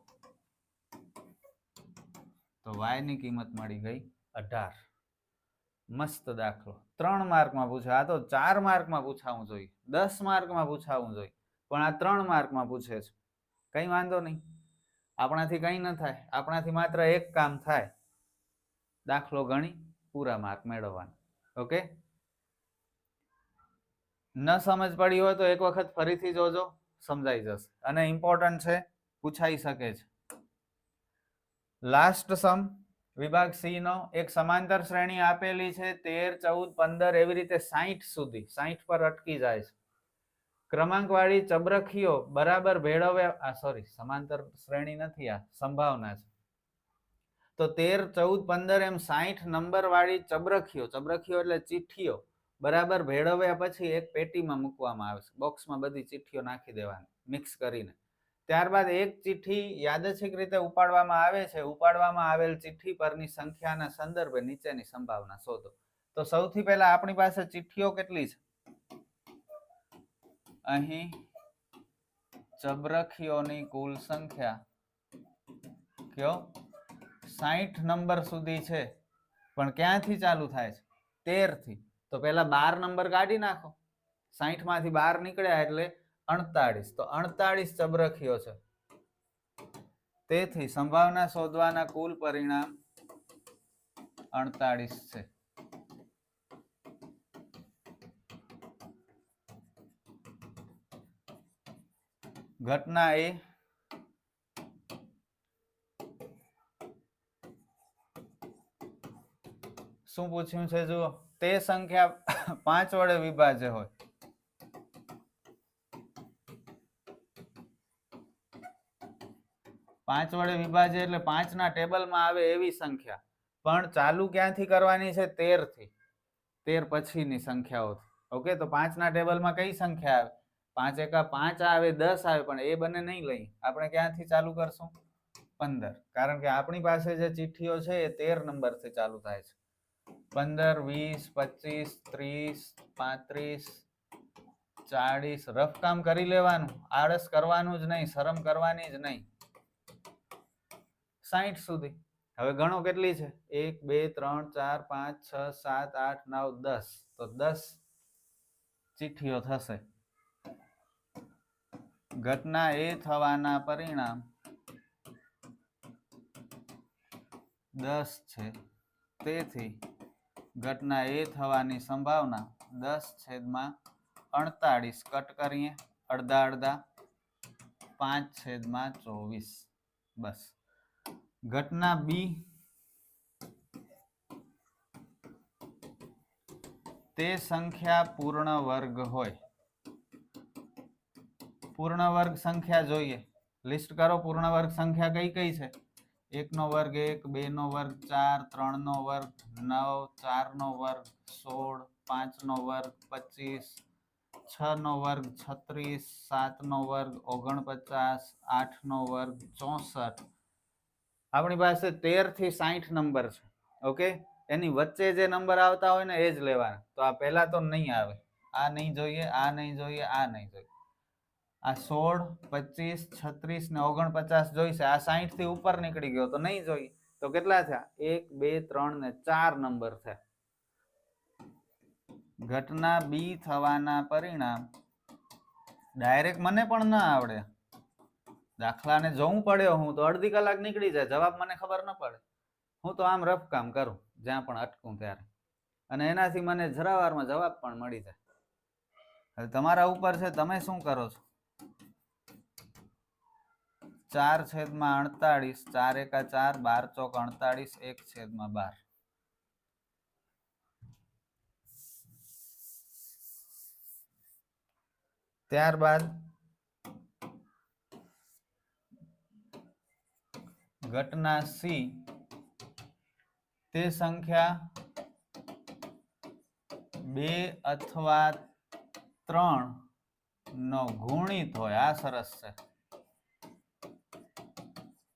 Speaker 1: તો y ની કિંમત મળી ગઈ 18. મસ્ત દાખલો. 3 માર્કમાં પૂછે. આ તો 4 માર્કમાં પૂછાવું જોઈએ, 10 માર્કમાં પૂછાવું જોઈએ, પણ આ 3 માર્કમાં પૂછે છે. કઈ વાંધો નહીં, આપણાથી કઈ ન થાય. આપણાથી માત્ર એક કામ થાય, દાખલો ગણી પૂરા માર્ક મેળવવાના. ઓકે, ન સમજ પડી હોય તો એક વખત ફરીથી જોજો, સમજાઈ જશે. અને ઇમ્પોર્ટન્ટ છે, પૂછાઈ શકે છે. લાસ્ટ સમ વિભાગ સી નો. એક સમાંતર શ્રેણી આપેલી છે 13, 14, 15 એવી રીતે 60 સુધી, 60 પર અટકી જાય છે. ક્રમાંક વાળી ચબરખીઓ બરાબર ભેળવ્યા, સોરી સમાંતર શ્રેણી નથી, આ સંભાવના છે. તો 13, 14, 15 એમ 60 નંબર વાળી ચબરખીઓ, ચબરખીઓ એટલે ચિઠ્ઠીઓ બરાબર ભેળવ્યા પછી એક પેટીમાં મૂકવામાં આવે છે. બોક્સમાં બધી ચિઠ્ઠીઓ નાખી દેવાની મિક્સ કરીને. ત્યારબાદ એક ચિઠ્ઠી યાદચ્છિક રીતે ઉપાડવામાં આવે છે. ઉપાડવામાં આવેલ ચિઠ્ઠી પરની સંખ્યાના સંદર્ભે નીચેની સંભાવના શોધો. તો સૌથી પહેલા આપણી પાસે ચિઠ્ઠીઓ કેટલી છે? અહીં ચબરખીઓની કુલ સંખ્યા કયો 60 નંબર સુધી છે, પણ ક્યાંથી ચાલુ થાય છે? 13 થી. તો પેલા 12 નંબર કાઢી નાખો. 60 માંથી 12 નીકળ્યા એટલે 48. તો 48 ચબરખીઓ છે. તેથી સંભાવના શોધવાના કુલ પરિણામ 48 છે. ઘટના એ શું પૂછ્યું છે જુઓ. તે સંખ્યા 5 વડે વિભાજ્ય હોય. પાંચ વડે વિભાજ્ય એટલે 5 ના ટેબલમાં આવે એવી સંખ્યા. પણ ચાલુ ક્યાંથી કરવાની છે? 13 થી. 13 પછીની સંખ્યાઓથી. ઓકે, તો 5 ના ટેબલમાં કઈ સંખ્યા આવે? 5 એકા 5 આવે, 10 આવે, પણ એ બંને નહીં લઈ. આપણે ક્યાંથી ચાલુ કરશું? 15. કારણ કે આપણી પાસે જે ચિઠ્ઠીઓ છે એ 13 નંબરથી ચાલુ થાય છે. 15, 20, 25, 30, 35, 40. રફ કામ કરી લેવાનું, આળસ કરવાનું જ નહીં, શરમ કરવાની જ નહીં. 60 સુધી. હવે ગણો કેટલી છે? 1, 2, 3, 4, 5, 6, 7, 8, 9, 10. તો 10 ચિઠ્ઠીઓ થશે. ઘટના એ થવાના પરિણામ 10 છે. તેથી ઘટના એ થવાની સંભાવના 10/48. કટ કરીએ અડધા અડધા, 5/24. બસ. ઘટના બી તે સંખ્યા પૂર્ણ વર્ગ હોય. પૂર્ણ વર્ગ સંખ્યા જોઈએ, લિસ્ટ કરો. પૂર્ણ વર્ગ સંખ્યા કઈ કઈ છે? 1 નો વર્ગ 1, 2 નો વર્ગ 4, 3 નો વર્ગ 9, 4 નો વર્ગ 16, 5 નો વર્ગ 25, 6 નો વર્ગ 36, 7 નો વર્ગ 49, 8 નો વર્ગ 64. આપણી પાસે 13 થી 60 નંબર છે. ઓકે, એની વચ્ચે જે નંબર આવતા હોય ને એ જ લેવાના. તો આ પહેલા તો નહીં આવે, આ નહીં જોઈએ, આ નહીં જોઈએ, આ નહીં જોઈએ. આ 16, 25, 36 ને 49 જોઈશે. આ 60 થી ઉપર નીકળી ગયો તો નહીં જોઈએ. તો કેટલા થયા? 1, 2, 3 ને 4 નંબર થયા. ઘટના બી થવાના પરિણામ ડાયરેક્ટ મને પણ ના આવડે. દાખલાને જોવું પડ્યો હું તો અડધી કલાક નીકળી જાય, જવાબ મને ખબર ન પડે. હું તો આમ રફ કામ કરું જ્યાં પણ અટકું ત્યારે, અને એનાથી મને જરાવારમાં જવાબ પણ મળી જાય. હવે તમારા ઉપર છે, તમે શું કરો છો. 4/48, 4 એકા 4, 12 ચોક 48, 1/12. ત્યારબાદ ઘટના સી તે સંખ્યા 2 અથવા 3 નો ગુણિત હોય. આ સરસ છે.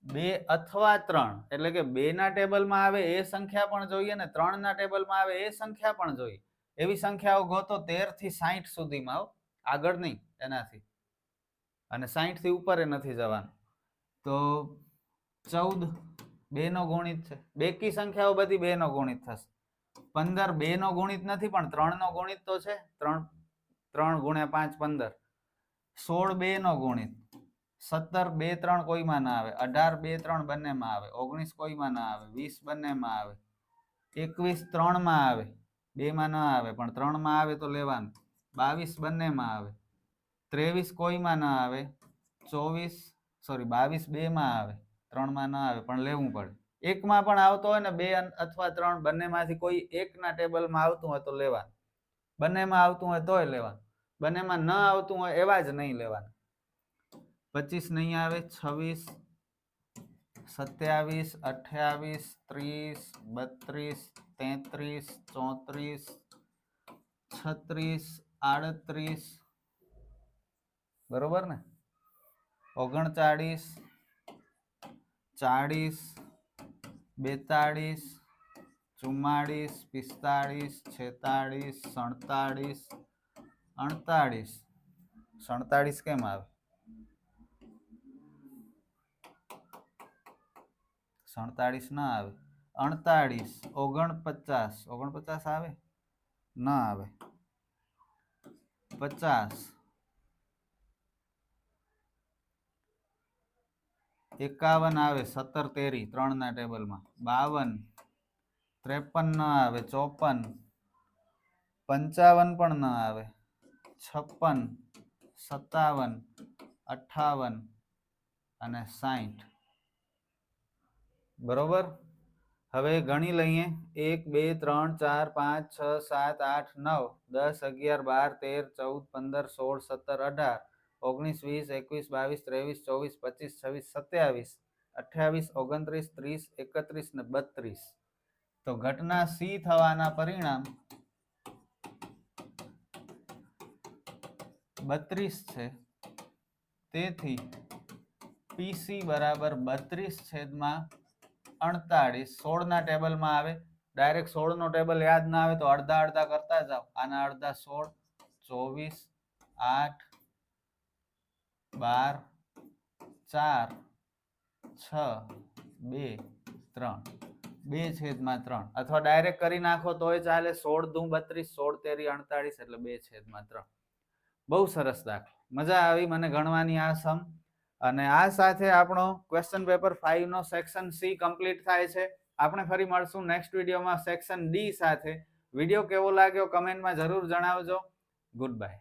Speaker 1: 2 અથવા 3 એટલે કે 2 ના ટેબલમાં આવે એ સંખ્યા પણ જોઈએ ને 3 ના ટેબલમાં આવે એ સંખ્યા પણ જોઈએ. એવી સંખ્યાઓ ગોતો 13 થી 60 સુધીમાં, આગળ નહીં એનાથી, અને 60 થી ઉપર નથી જવાનું. તો 14 2 નો ગુણિત છે. બેકી સંખ્યાઓ બધી 2 નો ગુણિત થશે. 15 2 નો ગુણિત નથી પણ 3 નો ગુણિત તો છે. 3 ગુણ્યા 5 15. 16 2 નો ગુણિત. 17 2 3 કોઈમાં ના આવે. 18 2 3 બંનેમાં આવે. 19 કોઈમાં ના આવે. 20 બંનેમાં આવે. 21 3 માં આવે, 2 માં ના આવે પણ 3 માં આવે તો લેવાનું. 22 બંનેમાં આવે. 23 કોઈમાં ના આવે. 22 2 માં આવે, 3 માં ના આવે પણ લેવું પડે. એકમાં પણ આવતો હોય ને 2 અથવા 3 બંનેમાંથી કોઈ એકના ટેબલમાં આવતું હોય તો લેવાનું. બંનેમાં આવતું હોય તોય લેવાનું. બંનેમાં ન આવતું હોય એવા જ નહીં લેવાના. 25 નહીં આવે. 26 27 28 30 32 33 34 36 બરોબર ને. 39 40 42 44 45 46 47 48 47 કેમ આવે? 47 ના આવે. 48 49 આવે? ના આવે. 50 51 આવે. 17 તેરી 3 ના ટેબલમાં. 52 53 ના આવે. 54 55 પણ ના આવે. 56 57 58 અને 60 બરોબર. હવે ગણી લઈએ. 1 2 3 4 5 6 7 8 9 10 11 12 13 14 15 16 17 18 19 20 21 22 23 24 25 26 27 28 29 30 31 ને 32. તો ઘટના સી થવાના પરિણામ 32 છે. તેથી પીસી બરાબર 32/48. 16 ના ટેબલમાં આવે. ડાયરેક્ટ 16 નો ટેબલ યાદ ના આવે તો અડધા અડધા કરતા જાઓ. આના અડધા 16 24 8 12 4 6 2 3 2/3 અથવા ડાયરેક્ટ કરી નાખો તોય ચાલે. 16 દુ 32 16 તેરી 48 એટલે 2/3. બહુ સરસ દાખલો. મજા આવી મને ગણવાની આ સમ. અને આ સાથે આપણો ક્વેશ્ચન પેપર 5 નો સેક્શન સી કમ્પ્લીટ થાય છે. આપણે ફરી મળશું નેક્સ્ટ વિડીયોમાં સેક્શન ડી સાથે. વિડીયો કેવો લાગ્યો કમેન્ટમાં જરૂર જણાવજો. Good bye.